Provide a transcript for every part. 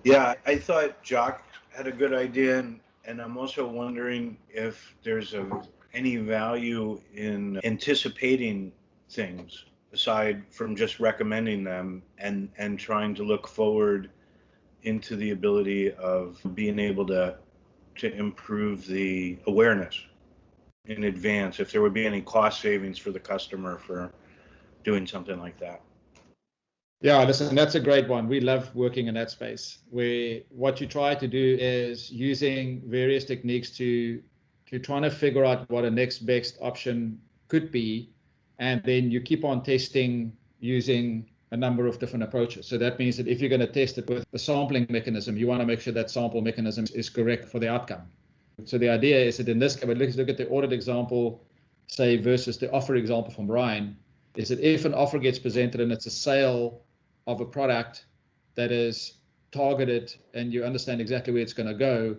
Yeah, I thought Jock had a good idea, and I'm also wondering if there's any value in anticipating things aside from just recommending them and trying to look forward into the ability of being able to improve the awareness in advance, if there would be any cost savings for the customer for doing something like that. Yeah, listen, that's a great one. We love working in that space where what you try to do is using various techniques to trying to figure out what a next best option could be, and then you keep on testing using a number of different approaches. So that means that if you're going to test it with a sampling mechanism, you want to make sure that sample mechanism is correct for the outcome. So the idea is that in this case, let's look at the audit example, say, versus the offer example from Brian, is that if an offer gets presented and it's a sale of a product that is targeted and you understand exactly where it's going to go,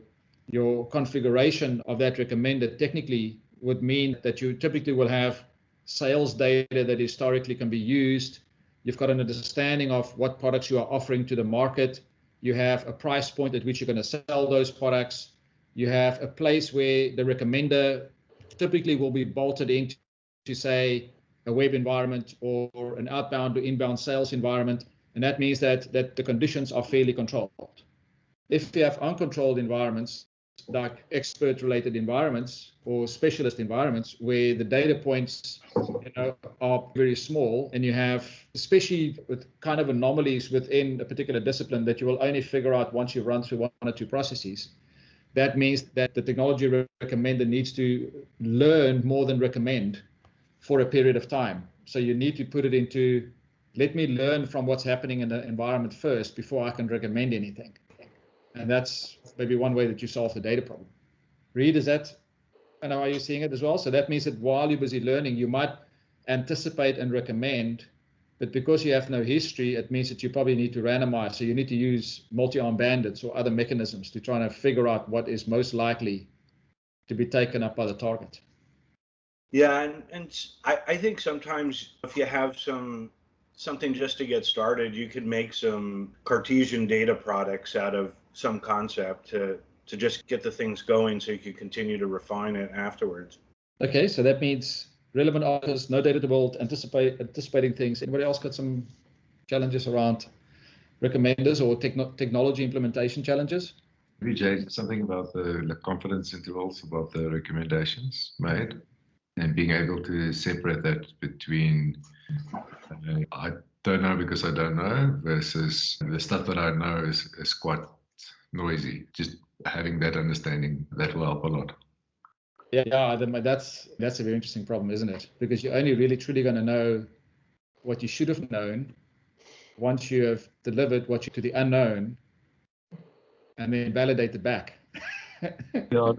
your configuration of that recommended technically would mean that you typically will have sales data that historically can be used. You've got an understanding of what products you are offering to the market. You have a price point at which you're going to sell those products. You have a place where the recommender typically will be bolted into, say, a web environment or an outbound or inbound sales environment. And that means that the conditions are fairly controlled. If you have uncontrolled environments, like expert-related environments or specialist environments where the data points are very small, and you have, especially with kind of anomalies within a particular discipline that you will only figure out once you run through one or two processes, that means that the technology recommender needs to learn more than recommend for a period of time. So you need to put it into, let me learn from what's happening in the environment first before I can recommend anything. And that's maybe one way that you solve the data problem. Reed, is that, and are you seeing it as well? So that means that while you're busy learning, you might anticipate and recommend, but because you have no history, it means that you probably need to randomize. So you need to use multi-arm bandits or other mechanisms to try to figure out what is most likely to be taken up by the target. Yeah, and I think sometimes if you have something just to get started, you can make some Cartesian data products out of some concept to just get the things going so you can continue to refine it afterwards. Okay, so that means relevant offers, no data to build, anticipating things. Anybody else got some challenges around recommenders or technology implementation challenges? Vijay, something about the confidence intervals, about the recommendations made, and being able to separate that between I don't know because I don't know versus the stuff that I know is quite noisy. Just having that understanding, that will help a lot. Yeah, that's a very interesting problem, isn't it? Because you're only really truly going to know what you should have known once you have delivered what you to the unknown and then validate it back. Yeah,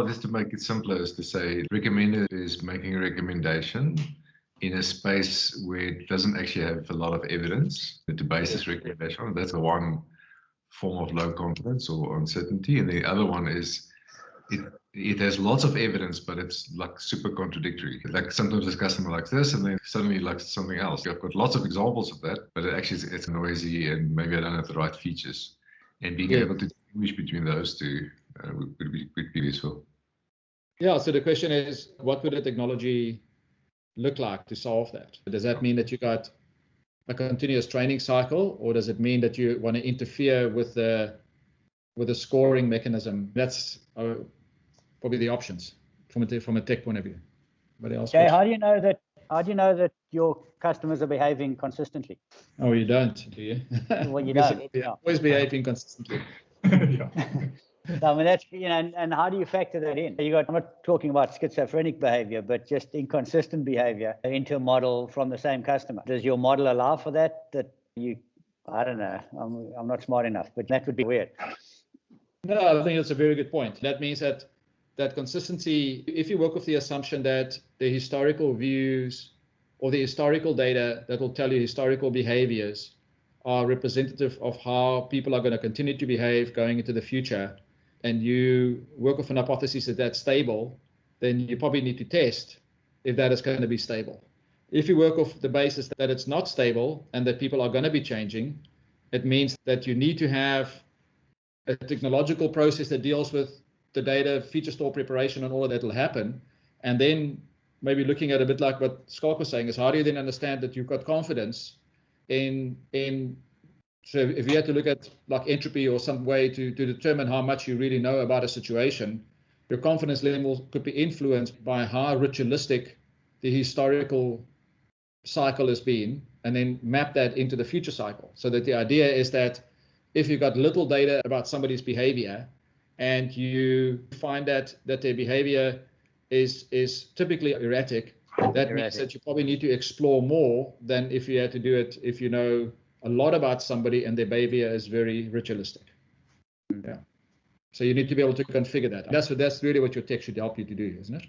just to make it simpler is to say recommender is making a recommendation in a space where it doesn't actually have a lot of evidence to base this recommendation on. That's the one form of low confidence or uncertainty. And the other one is it has lots of evidence, but it's like super contradictory. Like sometimes this customer likes this and then suddenly likes something else. I've got lots of examples of that, but it's noisy and maybe I don't have the right features. And being able to distinguish between those two would be useful. Yeah, so the question is, what would the technology look like to solve that? Does that mean that you got a continuous training cycle, or does it mean that you want to interfere with the scoring mechanism? That's probably the options from a tech point of view. Okay, how do you know that your customers are behaving consistently? Oh, you don't, do you? Well, you don't. Always behaving consistently. Yeah. I mean, that's, and how do you factor that in? I'm not talking about schizophrenic behavior, but just inconsistent behavior into a model from the same customer. Does your model allow for that? I don't know. I'm not smart enough, but that would be weird. No, I think that's a very good point. That means that consistency, if you work with the assumption that the historical views or the historical data that will tell you historical behaviors are representative of how people are going to continue to behave going into the future, and you work with an hypothesis that that's stable, then you probably need to test if that is going to be stable. If you work off the basis that it's not stable and that people are going to be changing, It means that you need to have a technological process that deals with the data, feature store preparation, and all of that will happen. And then maybe looking at a bit like what Scott was saying is, how do you then understand that you've got confidence in so if you had to look at like entropy or some way to determine how much you really know about a situation, your confidence level could be influenced by how ritualistic the historical cycle has been, and then map that into the future cycle. So that the idea is that if you've got little data about somebody's behavior and you find that their behavior is typically erratic, that means that you probably need to explore more than if you had to do it if you know a lot about somebody and their behavior is very ritualistic. Yeah. So you need to be able to configure that. That's really what your tech should help you to do, isn't it?